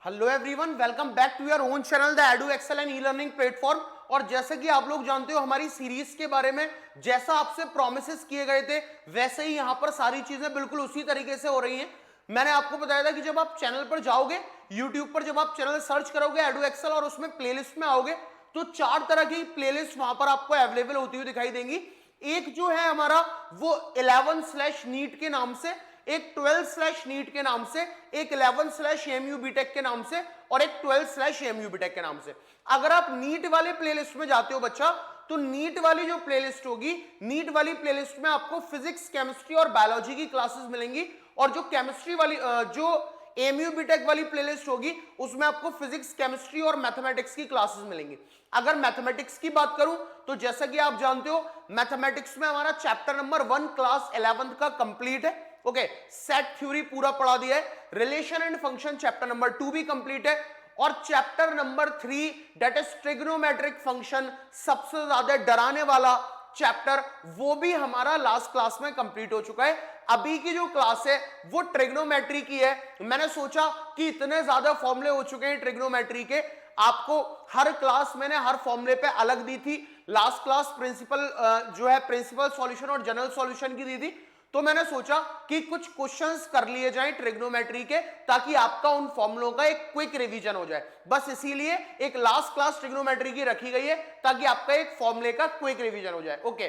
Hello everyone, welcome back to your own channel the Edu Excel and e learning platform. और जैसे कि आप लोग जानते हो हमारी सीरीज के बारे में, जैसा आपसे प्रोमिसेस किए गए थे वैसे ही यहां पर सारी चीजें बिल्कुल उसी तरीके से हो रही हैं। मैंने आपको बताया था कि जब आप चैनल पर जाओगे, यूट्यूब पर जब आप चैनल सर्च करोगे एडू एक्सेल और उसमें प्लेलिस्ट में आओगे तो 4 तरह की प्लेलिस्ट वहां पर आपको अवेलेबल होती हुई दिखाई देंगी। एक जो है हमारा वो 11/नीट के नाम से, एक 12/नीट के नाम से, एक 11/एमयू बीटेक के नाम से और एक 12/एमयू बीटेक के नाम से। अगर आप नीट वाले प्लेलिस्ट में जाते हो बच्चा, तो नीट वाली जो प्लेलिस्ट होगी, नीट वाली प्लेलिस्ट में आपको फिजिक्स, केमिस्ट्री और बायोलॉजी की क्लासेस मिलेंगी। और जो केमिस्ट्री वाली जो एमयू बीटेक वाली प्लेलिस्ट होगी उसमें आपको फिजिक्स, केमिस्ट्री और मैथमेटिक्स की क्लासेस मिलेंगी। अगर मैथमेटिक्स की बात करूं तो जैसा कि आप जानते हो मैथमेटिक्स में हमारा चैप्टर नंबर 1 क्लास 11th का कंप्लीट है। ओके, सेट थ्योरी पूरा पढ़ा दिया है। Relation and function chapter number 2 भी कंप्लीट है। और chapter number 3 that is trigonometric function, सबसे ज्यादा डराने वाला चैप्टर, वो भी हमारा लास्ट क्लास में कंप्लीट हो चुका है। अभी की जो क्लास है वो ट्रिग्नोमेट्री की है। मैंने सोचा कि इतने ज्यादा फॉर्मूले हो चुके हैं ट्रिग्नोमेट्री के, आपको हर क्लास मैंने हर फॉर्मूले पे अलग दी थी। लास्ट क्लास प्रिंसिपल जो है प्रिंसिपल सॉल्यूशन और जनरल सॉल्यूशन की दी थी। तो मैंने सोचा कि कुछ क्वेश्चंस कर लिए जाएं ट्रिग्नोमेट्री के, ताकि आपका उन फॉर्मूलों का एक क्विक रिवीजन हो जाए। बस इसीलिए एक लास्ट क्लास ट्रिग्नोमेट्री की रखी गई है, ताकि आपका एक फॉर्मूले का क्विक रिवीजन हो जाए। ओके,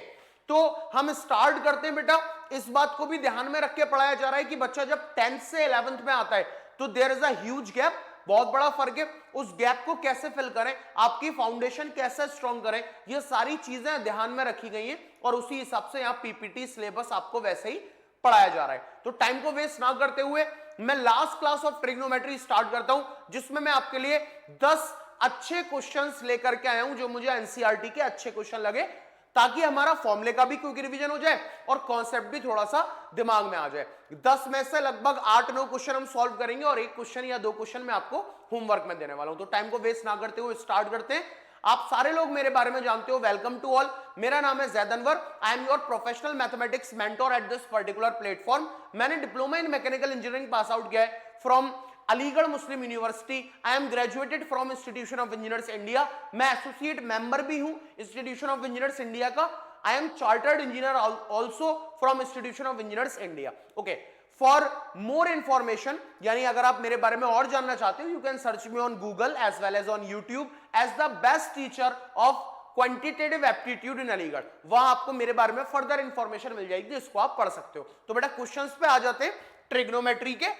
तो हम स्टार्ट करते हैं बेटा। इस बात को भी ध्यान में रख के पढ़ाया जा रहा है कि बच्चा जब 10th से 11th में आता है तो there is a huge gap, बहुत बड़ा फर्क है। उस गैप को कैसे फिल करें, आपकी फाउंडेशन कैसे स्ट्रॉन्ग करें, ये सारी चीजें ध्यान में रखी गई हैं और उसी हिसाब से यहां पीपीटी सिलेबस आपको वैसे ही पढ़ाया जा रहा है। तो टाइम को वेस्ट ना करते हुए मैं last class of trigonometry start करता हूं, जिसमें मैं आपके लिए 10 अच्छे क्वेश्चंस लेकर के आया हूं जो मुझे एनसीईआरटी के अच्छे क्वेश्चन लगे, ताकि हमारा फॉर्मूले का भी क्विक रिवीजन हो जाए और कॉन्सेप्ट भी थोड़ा सा दिमाग में आ जाए। 10 में से लगभग 8-9 क्वेश्चन हम सॉल्व करेंगे और एक क्वेश्चन या 2 क्वेश्चन मैं आपको होमवर्क में देने वाला हूं। तो टाइम को वेस्ट ना करते हुए स्टार्ट करते हैं। आप सारे लोग मेरे बारे में जानते हो, वेलकम टू ऑल। मेरा नाम है Zaid Anwar, I am your professional mathematics mentor at this particular platform. मैंने diploma in mechanical engineering pass out किया है from Aligarh Muslim University. I am graduated from Institution of Engineers India. मैं एसोसिएट मेंबर भी हूं Institution of Engineers India का। I am chartered engineer also from Institution of Engineers India. Okay, for more information, यानी अगर आप मेरे बारे में और जानना चाहते हो, you can search me on Google as well as on YouTube as the best teacher of quantitative aptitude in Aligarh. वहां आपको मेरे बारे में फर्दर इंफॉर्मेशन मिल जाएगी, जिसको आप पढ़ सकते हो। तो बेटा क्वेश्चंस पे आ जाते हैं ट्रिग्नोमेट्री के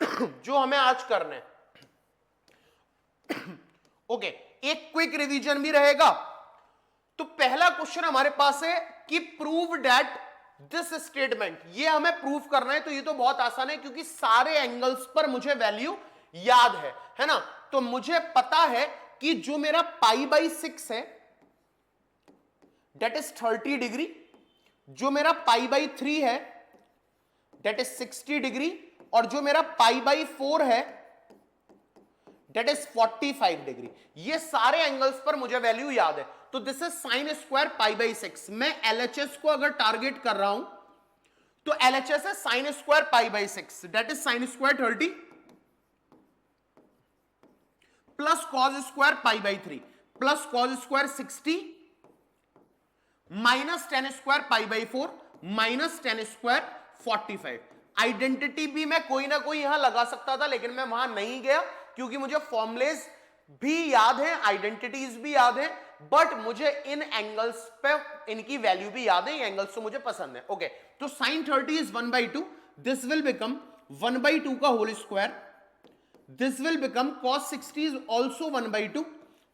जो हमें आज करने। ओके, एक क्विक रिवीजन भी रहेगा। तो पहला क्वेश्चन हमारे पास है कि प्रूव दैट दिस स्टेटमेंट, ये हमें प्रूव करना है। तो ये तो बहुत आसान है क्योंकि सारे एंगल्स पर मुझे वैल्यू याद है ना। तो मुझे पता है कि जो मेरा π/6 है दैट इज 30 डिग्री, जो मेरा π/3 है दैट इज 60 डिग्री, और जो मेरा π/4 है दैट इज 45 डिग्री। ये सारे एंगल्स पर मुझे वैल्यू याद है। तो दिस इज साइन स्क्वायर π/6। मैं LHS को अगर टारगेट कर रहा हूं तो LHS है sine square π/6 that is sine square 30 plus cos square π/3 plus cos square 60 minus tan square π/4 minus tan square 45। Identity भी मैं कोई ना कोई यहां लगा सकता था, लेकिन मैं वहां नहीं गया क्योंकि मुझे फॉर्मुलेज भी याद है, आइडेंटिटीज भी याद है, बट मुझे इन एंगल्स पे इनकी वैल्यू भी याद है। ये एंगल्स तो मुझे पसंद है। ओके, तो sine 30 is 1/2, this will become 1/2 का whole square, this will become cos 60 is also 1/2,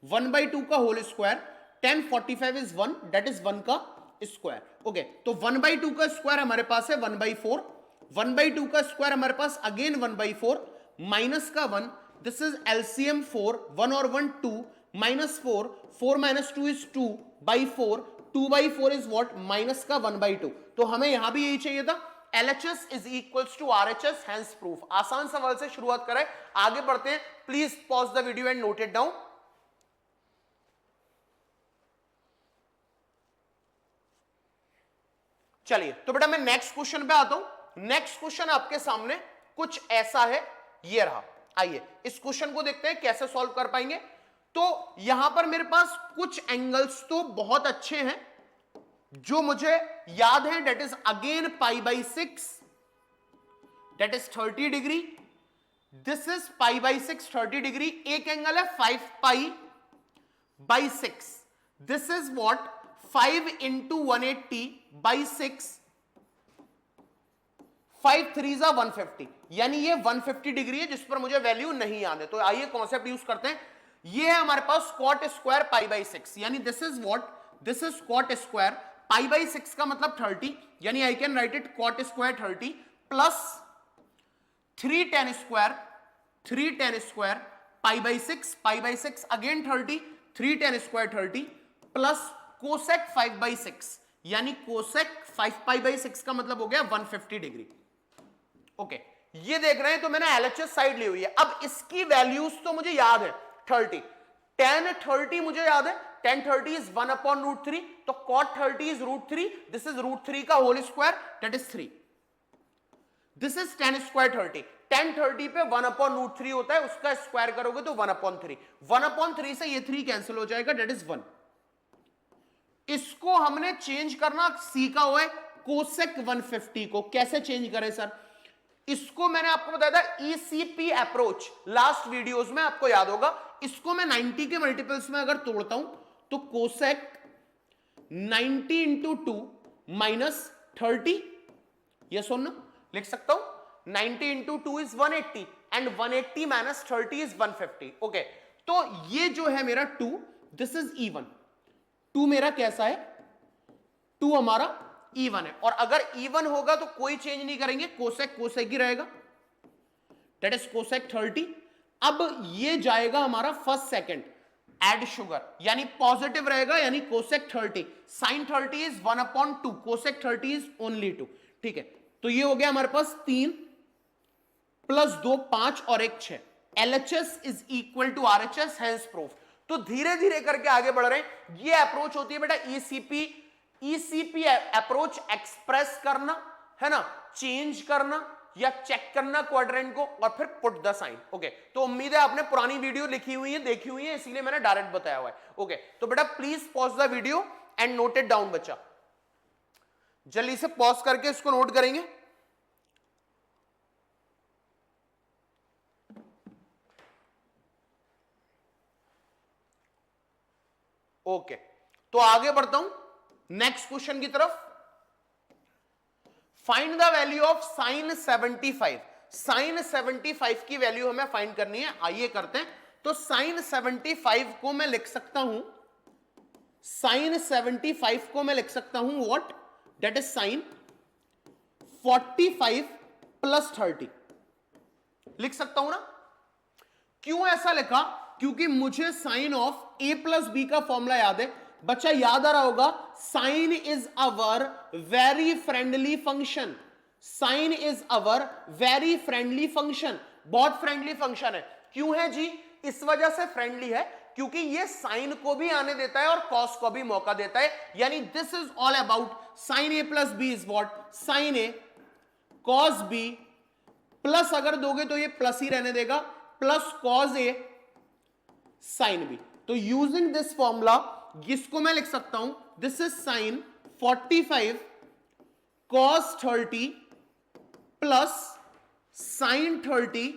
1/2 का whole square, 10 45 is 1 that is 1 का स्क्वायर। ओके, तो 1/2 का स्क्वायर हमारे पास है 1/4, 1/2 का स्क्वायर हमारे पास अगेन 1/4 माइनस का 1, दिस इज एलसीएम 4, 1 और 1 2 minus 4, 4 minus 2 is 2/4, 2/4 is what minus का 1/2। तो हमें यहां भी यही चाहिए था। LHS is equals to RHS, hence proof. आसान सवाल से शुरुआत करें, आगे बढ़ते हैं। Please pause the video and note it down. चलिए, तो बेटा मैं नेक्स्ट क्वेश्चन पे आता हूं। नेक्स्ट क्वेश्चन आपके सामने कुछ ऐसा है, ये रहा। आइए इस क्वेश्चन को देखते हैं कैसे सॉल्व कर पाएंगे। तो यहां पर मेरे पास कुछ एंगल्स तो बहुत अच्छे हैं जो मुझे याद है, that is again pi by 6, that is 30 degree, this is pi by 6 30 degree, एक एंगल है 5 पाई by 6, this is what 5 into 180 by 6, 5 3 जा 150, यानी ये 150 डिग्री है जिस पर मुझे वैल्यू नहीं याद है। तो आइए कॉन्सेप्ट यूज करते हैं। ये है हमारे पास कॉट स्क्वायर पाई बाई 6, यानी this is what, this is cot square pi by 6 का मतलब 30, यानी I can write it cot square 30 plus 3 tan square pi by 6 again 30, 3 tan square 30 plus cosec 5 by 6, यानी कोसेक 5 पाई by 6 का मतलब हो गया 150 डिग्री। ओके, ये देख रहे हैं तो मैंने एलएचएस साइड ली हुई है। अब इसकी वैल्यूज तो मुझे याद है 30, tan 30 मुझे याद है, tan 30 इज 1 अपॉन रूट 3, तो cot 30 is root 3, this is root 3 का whole square that is 3, this is tan square 30, tan 30 पे 1 अपॉन रूट 3 होता है, उसका स्क्वायर करोगे तो 1 अपॉन 3, 1 अपॉन 3 से ये 3 कैंसिल हो जाएगा दैट इज 1। इसको हमने चेंज करना सीखा हुआ है कोसेक 150 को, कैसे चेंज करें सर? इसको मैंने आपको बताया था ईसीपी अप्रोच लास्ट वीडियोस में, आपको याद होगा। इसको मैं 90 के मल्टीपल्स में अगर तोड़ता हूं तो कोसेक 90 इंटू 2 माइनस 30, ये सुन लिख सकता हूं 90 into 2 is 180 and 180 minus 30 is 150। Okay, तो ये जो है मेरा 2, दिस इज इवन, 2 मेरा कैसा है, 2 हमारा इवन है, और अगर इवन होगा तो कोई चेंज नहीं करेंगे, कोसेक कोसेक ही रहेगा, दैट इज कोसेक 30। अब ये जाएगा हमारा फर्स्ट सेकंड, एड शुगर, यानी पॉजिटिव रहेगा, यानी cosec 30, sine 30 is 1 upon 2, cosec 30 is only 2। ठीक है, तो ये हो गया हमारे पास 3 प्लस 2 5 और 1 6, LHS is equal to RHS, hence proof. तो धीरे धीरे करके आगे बढ़ रहे हैं। ये अप्रोच होती है बेटा ईसीपी अप्रोच, एक्सप्रेस करना है ना, चेंज करना या चेक करना क्वाड्रेंट को, और फिर पुट द साइन। ओके, तो उम्मीद है आपने पुरानी वीडियो लिखी हुई है, देखी हुई है, इसीलिए मैंने डायरेक्ट बताया हुआ है। ओके, तो बेटा please pause the video and note it down. बच्चा जल्दी से पॉज करके इसको नोट करेंगे। ओके, तो आगे बढ़ता हूं नेक्स्ट क्वेश्चन की तरफ। Find the value of sine 75। Sine 75 की वैल्यू हमें फाइंड करनी है, आइए करते हैं। तो साइन 75 को मैं लिख सकता हूं, साइन 75 को मैं लिख सकता हूं what, that is sine 45 plus 30 लिख सकता हूं ना। क्यों ऐसा लिखा? क्योंकि मुझे sine of a plus B का फॉर्मूला याद है। बच्चा याद आ रहा होगा, sine is our very friendly function, sine is our very friendly function, बहुत फ्रेंडली फंक्शन है। क्यों है जी? इस वजह से फ्रेंडली है क्योंकि ये साइन को भी आने देता है और कॉस को भी मौका देता है, यानी this is all about sine a plus b is what, sine a cos b, plus अगर दोगे तो ये प्लस ही रहने देगा, plus cos a sine b. तो यूजिंग दिस फॉर्मूला इसको मैं लिख सकता हूं, this is sine 45 cos 30 plus sine 30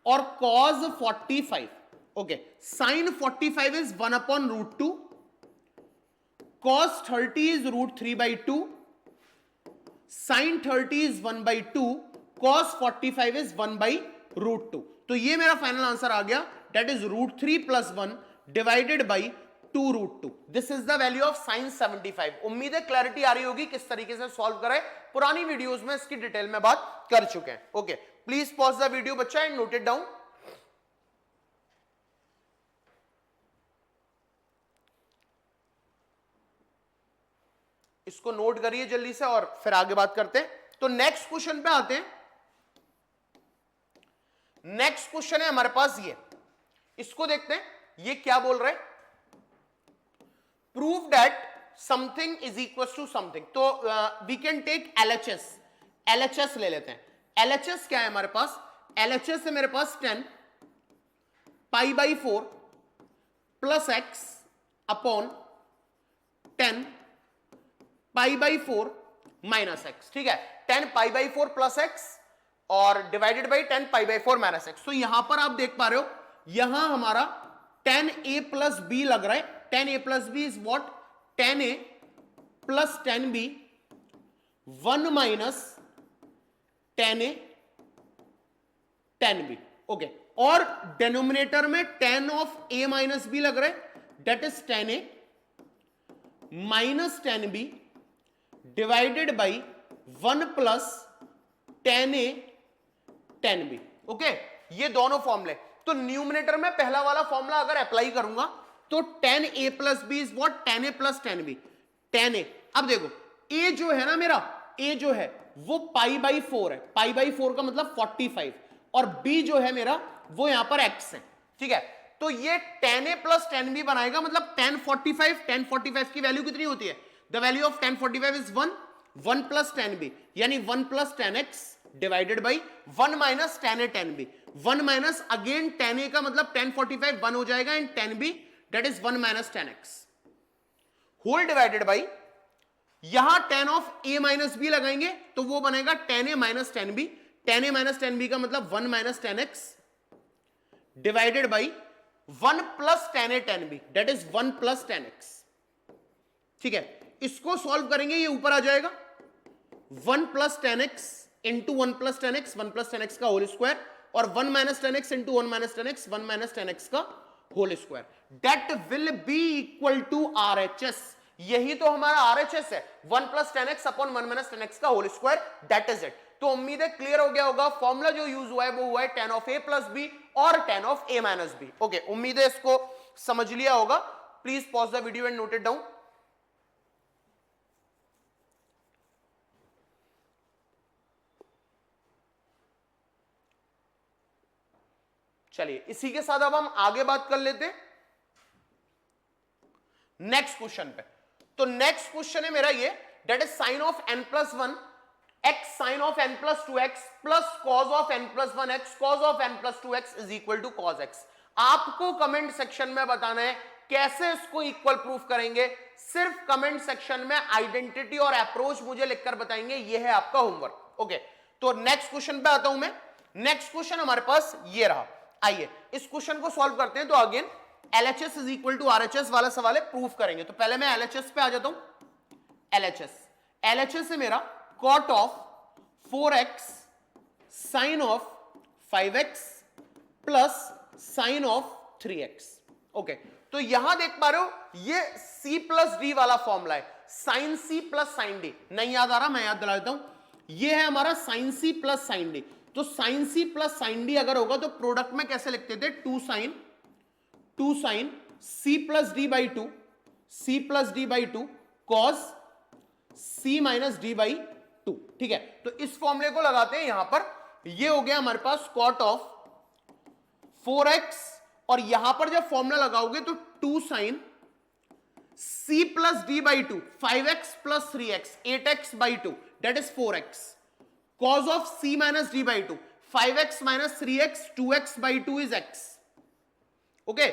और cos 45। Okay, sine 45 is 1 upon root 2, cos 30 is root 3 by 2, sine 30 is 1 by 2, cos 45 is 1 by root 2। तो ये मेरा फाइनल आंसर आ गया, that is root 3 plus 1 divided by 2 root 2। This is the value of sine 75। उम्मीद है clarity आ रही होगी किस तरीके से सॉल्व करें, पुरानी वीडियोस में इसकी डिटेल में बात कर चुके हैं। Okay, please pause the video बच्चा एंड नोट इट डाउन। इसको नोट करिए जल्दी से और फिर आगे बात करते हैं। तो नेक्स्ट क्वेश्चन पे आते हैं। नेक्स्ट क्वेश्चन है हमारे पास ये, इसको देखते हैं ये क्या बोल रहे हैं। Prove that something is equal to something. तो we can take LHS, LHS ले लेते हैं। एलएचएस क्या है हमारे पास? LHS है मेरे पास 10 pi by 4 plus x upon 10 pi by 4 minus x. ठीक है, 10 पाई बाई 4 प्लस एक्स और divided by 10 pi by 4 minus x. तो यहां पर आप देख पा रहे हो, यहां हमारा 10a प्लस बी लग रहा है। 10a plus b is what? 10a plus 10b 1 minus 10a 10b। Okay, और डिनोमिनेटर में 10 ऑफ a माइनस b लग रहा है, that is 10a minus 10b divided by 1 plus 10a 10b। Okay, ये दोनों फॉर्मूले। तो न्यूमिनेटर में पहला वाला फॉर्मूला अगर अप्लाई करूंगा तो 10a plus b is what? 10a plus 10b 10a। अब देखो a जो है ना मेरा, a जो है वो पाई बाई 4 है, पाई बाई 4 का मतलब 45, और b जो है मेरा वो यहां पर x है। ठीक है, तो ये 10a प्लस 10b बनाएगा, मतलब 1045। 1045 की वैल्यू कितनी होती है? The value of 1045 is 1 1 plus 10b, यानी 1 plus 10x divided by 1 minus 10a 10b। 1 minus again 10a का मतलब 1045 1 हो जाएगा, and 10b that is 1 minus 10x whole divided by, यहां 10 ऑफ a माइनस b लगाएंगे तो वो बनेगा 10a minus 10b। 10a minus 10b का मतलब 1 minus 10x divided by 1 plus 10a 10b that is 1 plus 10x। ठीक है, इसको सॉल्व करेंगे, ये ऊपर आ जाएगा 1 plus 10x into 1 plus 10x, 1 plus 10x का होल स्क्वायर, और 1 minus 10x into 1 minus 10x, 1 minus 10x का whole square, that will be equal to RHS। यही तो हमारा RHS है, 1 plus 10x upon 1 minus 10x का whole square, that is it. तो उम्मीद है क्लियर हो गया होगा। फॉर्मूला जो यूज हुआ है वो हुआ है 10 ऑफ a प्लस b और 10 of a minus b। Okay, उम्मीद है इसको समझ लिया होगा। Please pause the video and note it down. चलिए, इसी के साथ अब हम आगे बात कर लेते हैं नेक्स्ट क्वेश्चन पे। तो नेक्स्ट क्वेश्चन है मेरा ये, that is sine of n plus 1 x sine of n plus 2x plus cos of n plus 1x cos of n plus 2x is equal to cos x। आपको comment section में बताना है कैसे इसको equal proof करेंगे। सिर्फ comment section में identity और अप्रोच मुझे लिखकर बताएंगे, ये है आपका होमवर्क। ओके, तो नेक्स्ट क्वेश्चन पे आता हूं मैं। नेक्स्ट क्वेश्चन हमारे पास ये रहा। आइए इस क्वेश्चन को सॉल्व करते हैं। तो again LHS is equal to RHS वाला सवाल है, प्रूफ करेंगे। तो पहले मैं LHS पे आ जाता हूं। LHS है मेरा cot of 4x sine of 5x plus sine of 3x। Okay, तो यहां देख पा रहे हो ये c प्लस डी वाला फॉर्मूला है, sine c plus sine d. नहीं याद आ रहा, मैं याद दिला देता हूं। ये है हमारा sine c plus sine D. तो sine c plus sine D अगर होगा तो प्रोडक्ट में कैसे लिखते थे? 2 sine c plus D by 2, c plus D by 2 cos c minus D by 2। ठीक है, तो इस फॉर्मूले को लगाते हैं यहां पर। ये हो गया हमारे पास कॉट ऑफ 4x, और यहां पर जब फॉर्मूला लगाओगे तो 2 sine c plus D by 2 5x plus 3x 8x by 2 that is 4x cos of c minus d by 2 5x minus 3x 2x by 2 is x। Okay,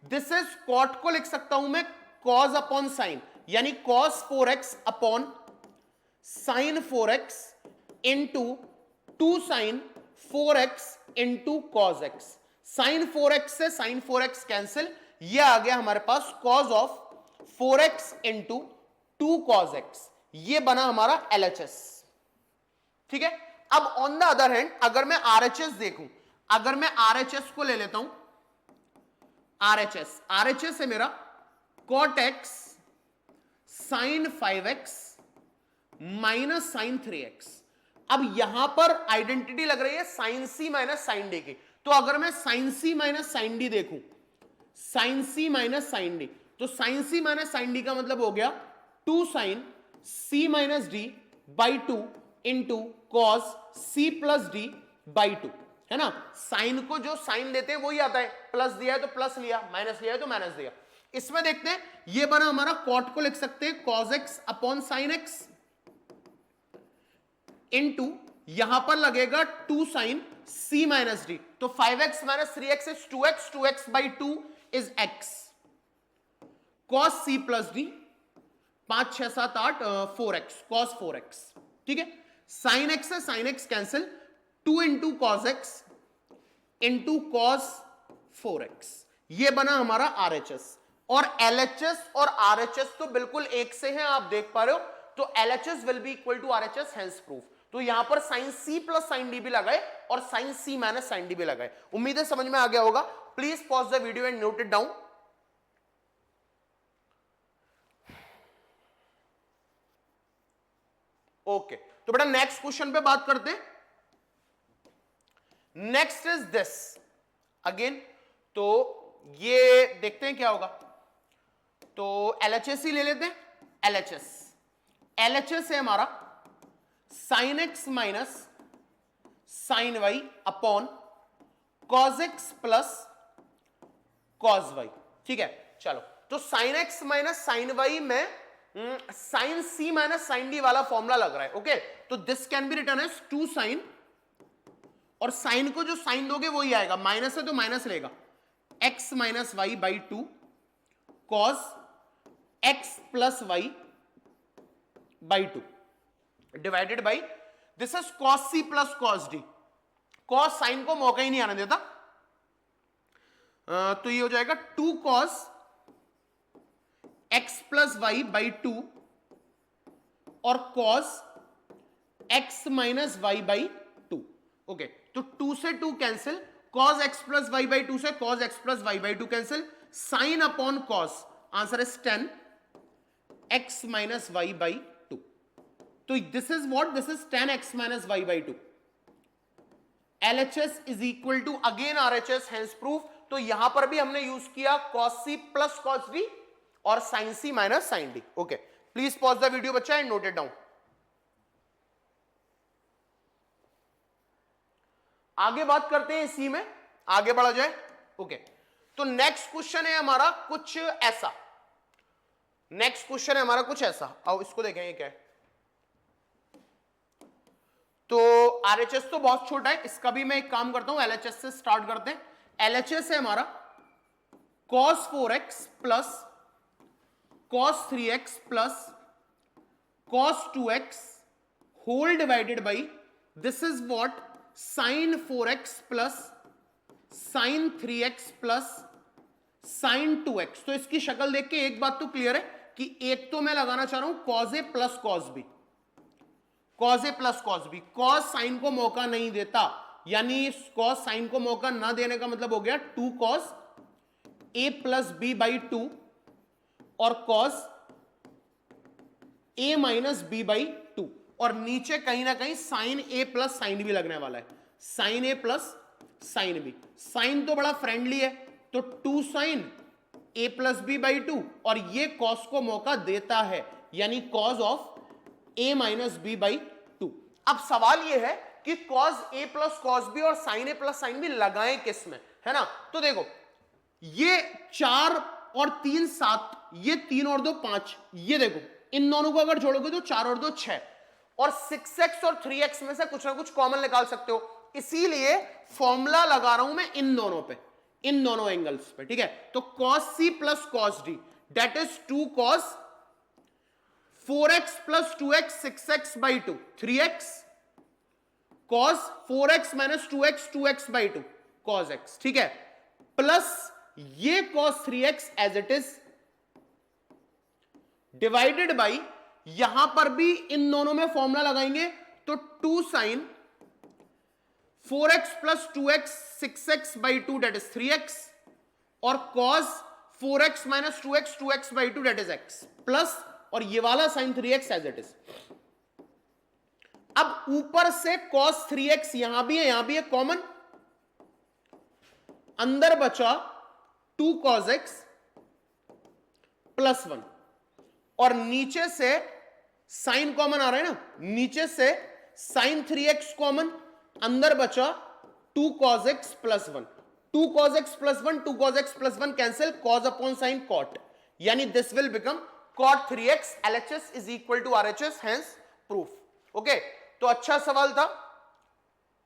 this is cot को लिख सकता हूं मैं cos upon sin, यानी cos 4x upon sin 4x into 2 sin 4x into cos x। sin 4x से sin 4x cancel, ये आ गया हमारे पास cos of 4x into 2 cos x। ये बना हमारा LHS। ठीक है, अब ऑन द अदर हैंड अगर मैं RHS देखूं, अगर मैं RHS को ले लेता हूं, RHS है मेरा cot x sin 5x minus sine 3x। अब यहां पर आइडेंटिटी लग रही है sine c minus sine D की। तो अगर मैं sine c minus sine D देखूं, sine c minus sine D, तो sine c minus sine D का मतलब हो गया 2 sine c minus D by 2 into cos c plus D by 2, है ना। साइन को जो साइन देते हैं वही आता है, प्लस दिया है तो प्लस लिया, माइनस लिया है तो माइनस दिया। इसमें देखते हैं, ये बना हमारा कॉट को लिख सकते हैं cos x upon sine x into यहां पर लगेगा 2 साइन c माइनस डी, तो 5x minus 3x is 2x, 2x by 2 is x cos c plus d, 5 6 7 8 4x cos 4x, ठीक है। साइन x है, sine x cancel, 2 into cos x into cos 4x, ये बना हमारा RHS। और LHS और RHS तो बिल्कुल एक से हैं, आप देख पा रहे हो, तो LHS will be equal to RHS, hence proof. तो यहां पर sine C plus sine d भी लगाए और sine C minus sine d भी लगाए। उम्मीद है समझ में आ गया होगा। Please pause the video and note it down. Okay, तो बेटा नेक्स्ट क्वेश्चन पे बात करते हैं। नेक्स्ट इज दिस अगेन, तो ये देखते हैं क्या होगा। तो LHS ही ले लेते हैं। LHS है हमारा sine x minus sine Y upon cos x plus cos Y, ठीक है। चलो, तो sine x minus sine Y में sine c minus sine D वाला फॉर्मूला लग रहा है। ओके, तो this can be return as 2 sine, और साइन को जो साइन दोगे वही आएगा, माइनस है तो माइनस लेगा, x minus y by 2 cos x plus y by 2 divided by this is cos c plus cos d। cos sine को मौका ही नहीं आने देता, तो ये हो जाएगा 2 cos x plus y by 2 और cos x minus y by 2। Okay, तो 2 से 2 cancel, cos x plus y by 2 से cos x plus y by 2 cancel, sine upon cos, answer is 10 x minus y by 2। तो this is what, this is 10x minus y by 2। LHS is equal to again RHS, hence proof. तो यहां पर भी हमने use किया cos c plus cos d और sin c minus sin d। Okay, please pause the video बच्चा and note it down. आगे बात करते हैं, इसी में आगे बढ़ा जाए। ओके, तो नेक्स्ट क्वेश्चन है हमारा कुछ ऐसा, नेक्स्ट क्वेश्चन है हमारा कुछ ऐसा, आओ इसको देखें ये क्या है। तो RHS तो बहुत छोटा है, इसका भी मैं एक काम करता हूं, LHS से स्टार्ट करते हैं। LHS है हमारा cos 4x plus cos 3x plus cos 2x whole divided by this is what sin 4x plus sin 3x plus sin 2x। तो इसकी शक्ल देख के एक बात तो क्लियर है कि एक तो मैं लगाना चाह रहा हूं cos a plus cos b, cos a plus cos b। cos sine को मौका नहीं देता, यानी cos साइन को मौका ना देने का मतलब हो गया 2 cos a plus b by 2 और cos a minus b by 2, और नीचे कहीं ना कहीं sin a plus sin b लगने वाला है, sin a plus sin b। sin तो बड़ा फ्रेंडली है, तो 2 sin a plus b by 2, और ये cos को मौका देता है, यानी cos of a minus b by 2। अब सवाल ये है कि cos a plus cos b और sin a plus sin b लगाएं किस में, है ना। तो देखो, ये 4 और 3 7, ये 3 और 2 5, ये देखो इन दोनों को अगर जोड़ोगे तो 4 और 2 6, और 6x और 3x में से कुछ ना कुछ कॉमन निकाल सकते हो, इसीलिए फॉर्मूला लगा रहा हूं मैं इन दोनों पे, इन दोनों एंगल्स पे, ठीक है। तो cos c plus cos d that is 2 cos 4x plus 2x 6x by 2, 3x cos 4x minus 2x 2x by 2 cos x, ठीक है, प्लस ये cos 3x as it is divided by, यहां पर भी इन दोनों में फॉर्मूला लगाएंगे तो 2 sin 4x plus 2x 6x by 2 that is 3x, और cos 4x minus 2x 2x by 2 that is x, plus और ये वाला sin 3x as it is. अब ऊपर से cos 3x यहां भी है कॉमन, अंदर बचा 2 cos x प्लस 1, और नीचे से साइन कॉमन आ रहा है ना, नीचे से sin 3x कॉमन, अंदर बचा 2 cos x plus 1, 2 cos x plus 1 2 cos x plus 1 cancel, cos upon sine cot, यानी this will become cot 3x। LHS is equal to RHS, hence proof. Okay, तो अच्छा सवाल था,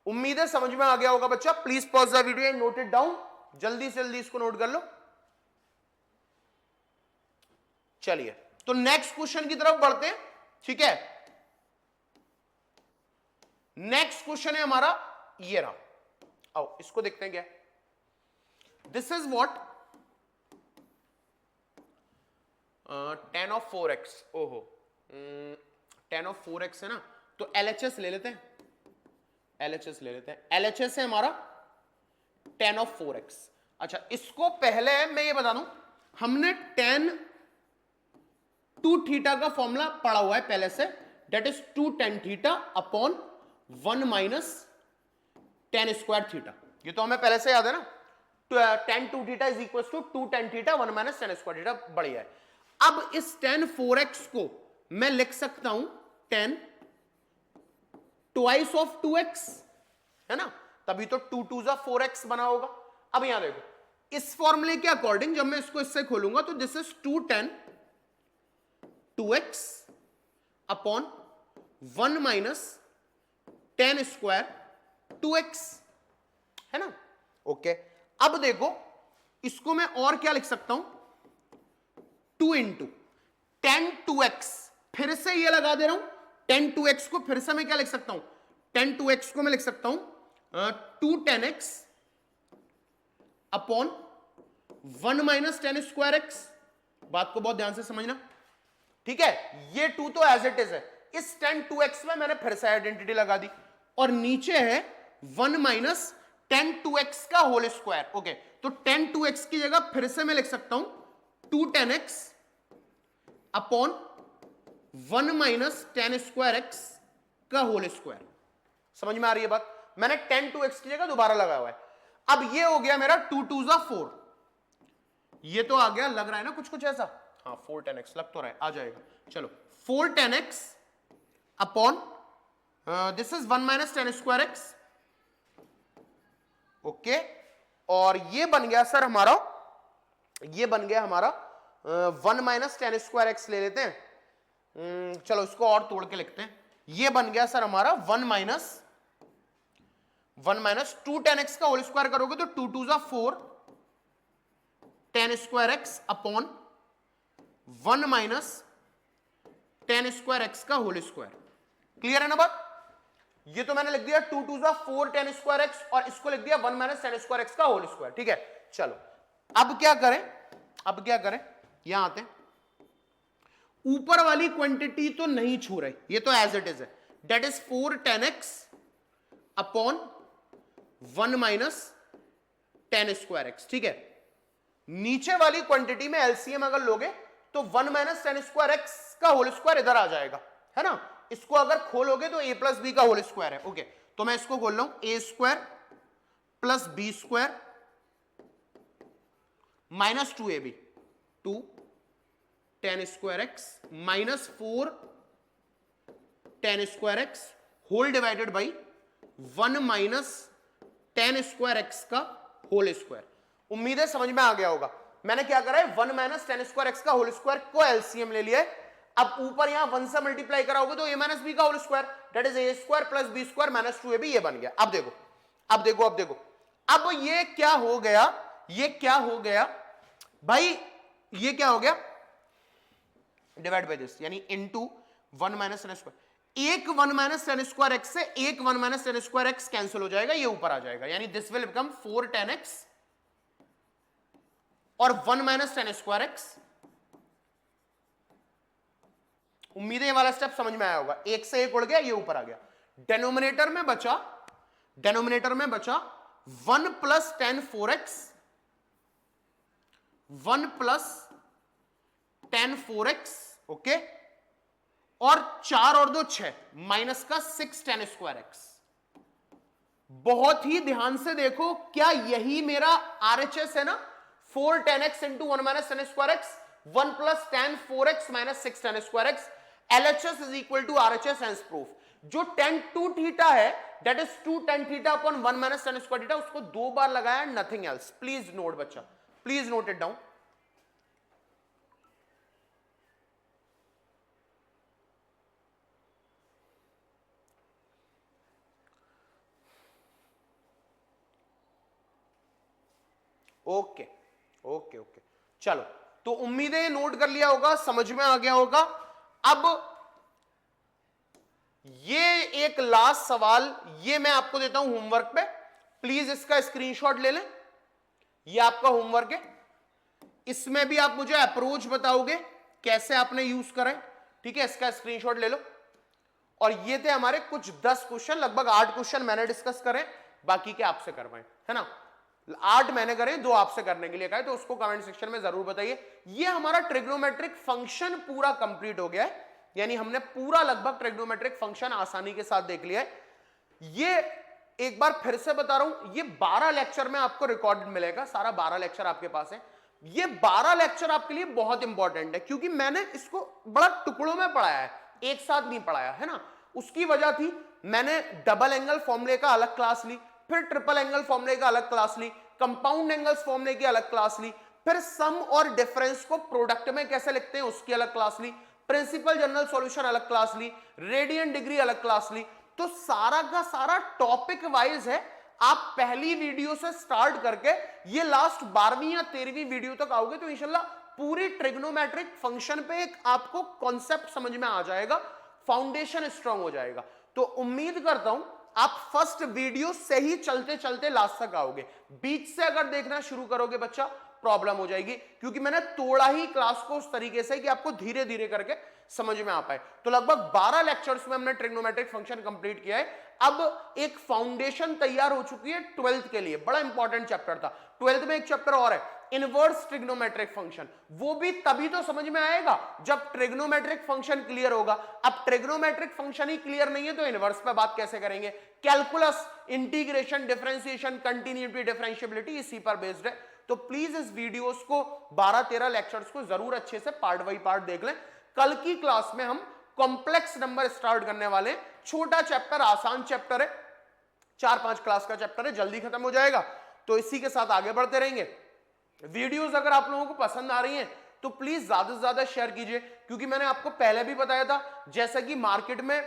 उम्मीद है समझ में आ गया होगा बच्चा। Please pause the video and note it down, जल्दी से जल्दी इसको नोट कर लो। चलिए तो नेक्स्ट क्वेश्चन की तरफ बढ़ते हैं, ठीक है। नेक्स्ट क्वेश्चन है हमारा ये रहा, आओ इसको देखते हैं क्या। This is what 10 of 4x, ओहो 10 ऑफ 4x है ना, तो LHS ले लेते हैं, LHS ले लेते हैं। LHS है हमारा 10 ऑफ 4x। अच्छा इसको पहले मैं ये बता दूं, हमने tan 2 थीटा का फॉर्मूला पढ़ा हुआ है पहले से, that is 2 tan theta upon 1 minus tan square theta. ये तो हमें पहले से याद है ना, tan 2 theta is equal to 2 tan theta 1 minus tan square theta. बढ़िया है। अब इस tan 4x को मैं लिख सकता हूं tan ट्वाइस ऑफ 2x, है ना, तभी तो 2 2 जा 4x बना होगा। अब यहां देखो, इस फॉर्मूले के अकॉर्डिंग जब मैं इसको इससे खोलूंगा तो this is 2 tan 2x upon 1 minus tan square 2x, है ना। ओके अब देखो इसको मैं और क्या लिख सकता हूं, 2 इंटू tan 2x, फिर से ये लगा दे रहा हूं, tan 2x को फिर से मैं क्या लिख सकता हूं, tan 2x को मैं लिख सकता हूं 2 tan x upon 1 minus tan square x। बात को बहुत ध्यान से समझना, ठीक है। ये 2 तो एज इट इज है, इस tan 2x में मैंने फिर से आइडेंटिटी लगा दी, और नीचे है 1 माइनस tan 2x का होल स्क्वायर। ओके तो tan 2x की जगह फिर से मैं लिख सकता हूं 2 tan x upon 1 minus tan square x का होल स्क्वायर। समझ में आ रही है बात, मैंने tan 2x की जगह दोबारा लगाया हुआ है। अब ये हो गया मेरा 2 2 जा 4, ये तो आ गया, लग रहा है ना कुछ कुछ ऐसा, हाँ 4 tan x लग तो रहा है, आ जाएगा। चलो 4 tan x upon this is 1 minus tan square x। Okay और ये बन गया सर हमारा, ये बन गया हमारा 1 माइनस tan स्क्वायर x ले लेते हैं। चलो इसको और तोड़ के लिखते हैं, ये बन गया सर हमारा 1 माइनस 2 tan x का होल स्क्वायर करोगे तो 2 2 जा 4 tan square x upon 1 minus tan square x का होल स्क्वायर। क्लियर है ना बात, ये तो मैंने लिख दिया 2 2 जा 4 tan स्क्वायर x, और इसको लिख दिया 1 माइनस tan स्क्वायर x का होल स्क्वायर, ठीक है। चलो अब क्या करें, अब क्या करें, यहां आते हैं, ऊपर वाली क्वांटिटी तो नहीं छू रही, ये तो एज इट इज है, that is 4 tan x upon 1 minus tan square x, ठीक है। नीचे वाली क्वांटिटी में एलसीएम अगर लोगे तो 1 माइनस tan स्क्वायर x का होल स्क्वायर इधर आ जाएगा, है ना। इसको अगर खोलोगे तो a प्लस बी का होल स्क्वायर है। ओके तो मैं इसको खोल रहा हूं, a square plus B square minus 2ab 2 tan square x minus 4 tan square x whole divided by 1 minus tan square x का होल स्क्वायर। उम्मीद है समझ में आ गया होगा। मैंने क्या करा है, 1 माइनस tan स्क्वायर x का होल स्क्वायर को एलसीएम ले लिया है। अब ऊपर यहां 1 से मल्टीप्लाई कराओगे तो a माइनस बी का whole square, that is a square plus B square minus 2ab, ये बन गया। अब देखो अब देखो अब देखो, अब ये क्या हो गया, ये क्या हो गया भाई, ये क्या हो गया, डिवाइड बाय दिस, यानी इनटू 1 माइनस tan स्क्वायर। एक 1 माइनस tan स्क्वायर x से एक 1 minus tan square x cancel हो जाएगा, ये ऊपर आ जाएगा, यानी this will become 4 tan x और 1 माइनस tan स्क्वायर x। उम्मीद है ये वाला स्टेप समझ में आया होगा, एक से एक उड़ गया, ये ऊपर आ गया। डेनोमिनेटर में बचा, डेनोमिनेटर में बचा 1 plus tan 4x 1 plus tan 4x, okay, और 4 और 2 6 माइनस का 6 tan स्क्वायर x। बहुत ही ध्यान से देखो, क्या यही मेरा RHS है ना, 4 tan x into 1 minus tan square x, 1 plus tan 4x minus 6 tan square x, LHS is equal to RHS hence proof. जो tan 2 थीटा है that is 2 tan theta upon 1 minus tan square theta, उसको 2 बार लगाया, nothing else. Please note बच्चा, please note it down. Okay okay okay, चलो तो उम्मीद है नोट कर लिया होगा, समझ में आ गया होगा। अब ये एक लास्ट सवाल ये मैं आपको देता हूं होमवर्क पे, प्लीज इसका स्क्रीनशॉट ले लें, ये आपका होमवर्क है। इसमें भी आप मुझे अप्रोच बताओगे कैसे आपने यूज करें, ठीक है, इसका स्क्रीनशॉट ले लो। और ये थे हमारे कुछ 10 क्वेश्चन, लगभग 8 क्वेश्चन मैंने डिस्कस करें, बाकी के आपसे करवाएं, है ना। 8 मैंने करे, 2 आपसे करने के लिए कहा है, तो उसको कमेंट सेक्शन में जरूर बताइए। ये हमारा ट्रिग्नोमेट्रिक फंक्शन पूरा कंप्लीट हो गया है, यानी हमने पूरा लगभग ट्रिग्नोमेट्रिक फंक्शन आसानी के साथ देख लिया है। ये एक बार फिर से बता रहा हूं, ये 12 लेक्चर में आपको रिकॉर्डेड मिलेगा, सारा 12 लेक्चर आपके पास है। ये 12 लेक्चर आपके लिए बहुत इंपॉर्टेंट है, क्योंकि मैंने इसको बड़ा टुकड़ों में पढ़ाया है, एक साथ नहीं पढ़ाया है ना। उसकी वजह थी मैंने डबल एंगल फॉर्मूले का अलग क्लास ली, फिर ट्रिपल एंगल फॉर्मूले का अलग क्लास ली, कंपाउंड एंगल्स फॉर्मूले की अलग क्लास ली, फिर सम और डिफरेंस को प्रोडक्ट में कैसे लिखते हैं उसकी अलग क्लास ली, प्रिंसिपल जनरल सॉल्यूशन अलग क्लास ली, रेडियन डिग्री अलग क्लास ली। तो सारा का सारा टॉपिक वाइज है। आप पहली वीडियो से स्टार्ट करके ये लास्ट 12वीं या 13वीं वीडियो तक आओगे तो इंशाल्लाह पूरी ट्रिग्नोमेट्रिक फंक्शन पे एक आपको कॉन्सेप्ट समझ में आ जाएगा, फाउंडेशन स्ट्रांग हो जाएगा। तो उम्मीद करता हूं आप फर्स्ट वीडियो से ही चलते चलते लास्ट तक आओगे। बीच से अगर देखना शुरू करोगे बच्चा प्रॉब्लम हो जाएगी, क्योंकि मैंने तोड़ा ही क्लास को उस तरीके से कि आपको धीरे धीरे करके समझ में आ पाए। तो लगभग 12 लेक्चर्स में हमने ट्रिग्नोमेट्रिक फंक्शन कंप्लीट किया है। अब एक फाउंडेशन तैयार हो चुकी है 12th के लिए, बड़ा इंपॉर्टेंट चैप्टर था। 12th में एक चैप्टर और है, इनवर्स ट्रिग्नोमेट्रिक फंक्शन, वो भी तभी तो समझ में आएगा जब ट्रिग्नोमेट्रिक फंक्शन क्लियर होगा। अब ट्रिग्नोमेट्रिक फंक्शन ही क्लियर नहीं है तो इनवर्स पे बात कैसे करेंगे। Calculus, integration, differentiation, continuity, differentiability इसी पर बेस्ड है। तो प्लीज इस वीडियोस को 12-13 लेक्चर्स को जरूर अच्छे से पार्ट बाई पार्ट देख लें। कल की क्लास में हम कॉम्प्लेक्स नंबर स्टार्ट करने वाले हैं। छोटा चैप्टर, आसान चैप्टर है, 4-5 क्लास का चैप्टर है, जल्दी खत्म हो जाएगा। तो इसी के साथ आगे बढ़ते रहेंगे। वीडियोस अगर आप लोगों को पसंद आ रही हैं तो प्लीज ज्यादा से ज्यादा शेयर कीजिए, क्योंकि मैंने आपको पहले भी बताया था जैसा कि मार्केट में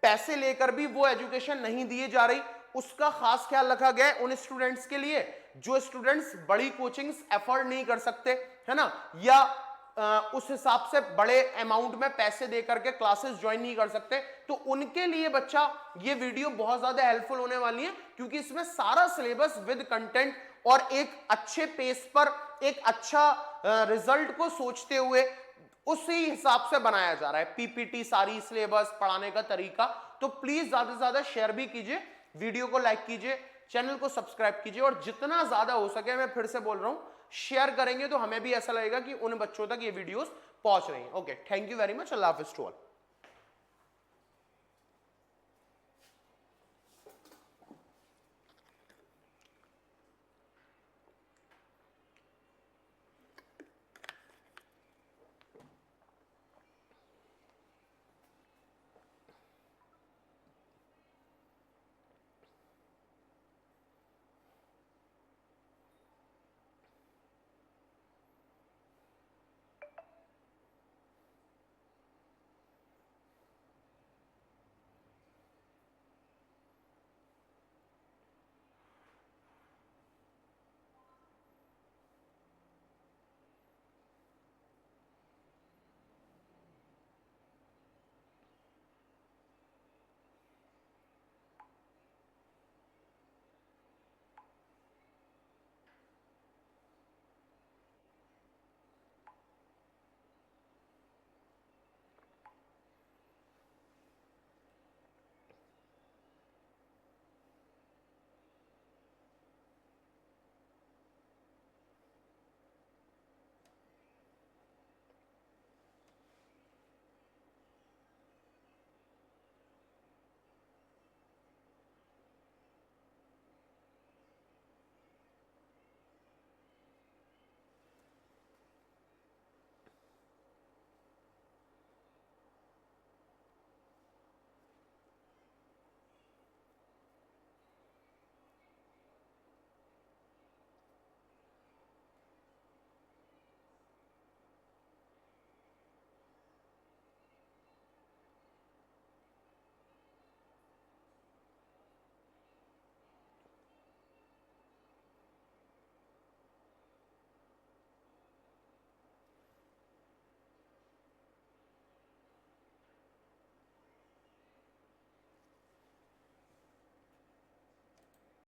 पैसे लेकर भी वो एजुकेशन नहीं दिए जा रही, उसका खास ख्याल रखा गया है उन स्टूडेंट्स के लिए जो स्टूडेंट्स बड़ी कोचिंग्स एफोर्ड नहीं कर सकते, है ना, या उस हिसाब से बड़े अमाउंट में पैसे दे करके क्लासेस ज्वाइन नहीं कर सकते। तो उनके लिए बच्चा ये वीडियो बहुत ज्यादा हेल्पफुल होने वाली है, क्योंकि इसमें सारा सिलेबस विद कंटेंट और एक अच्छे पेस पर एक अच्छा रिजल्ट को सोचते हुए उसी हिसाब से बनाया जा रहा है। पीपीटी, सारी सिलेबस, पढ़ाने का तरीका। तो प्लीज ज्यादा से ज्यादा शेयर भी कीजिए, वीडियो को लाइक कीजिए, चैनल को सब्सक्राइब कीजिए, और जितना ज्यादा हो सके, मैं फिर से बोल रहा हूं, शेयर करेंगे तो हमें भी ऐसा लगेगा कि उन बच्चों तक ये वीडियोस पहुंच रही हैं। Okay, thank you very much, Allah हाफिज टू ऑल।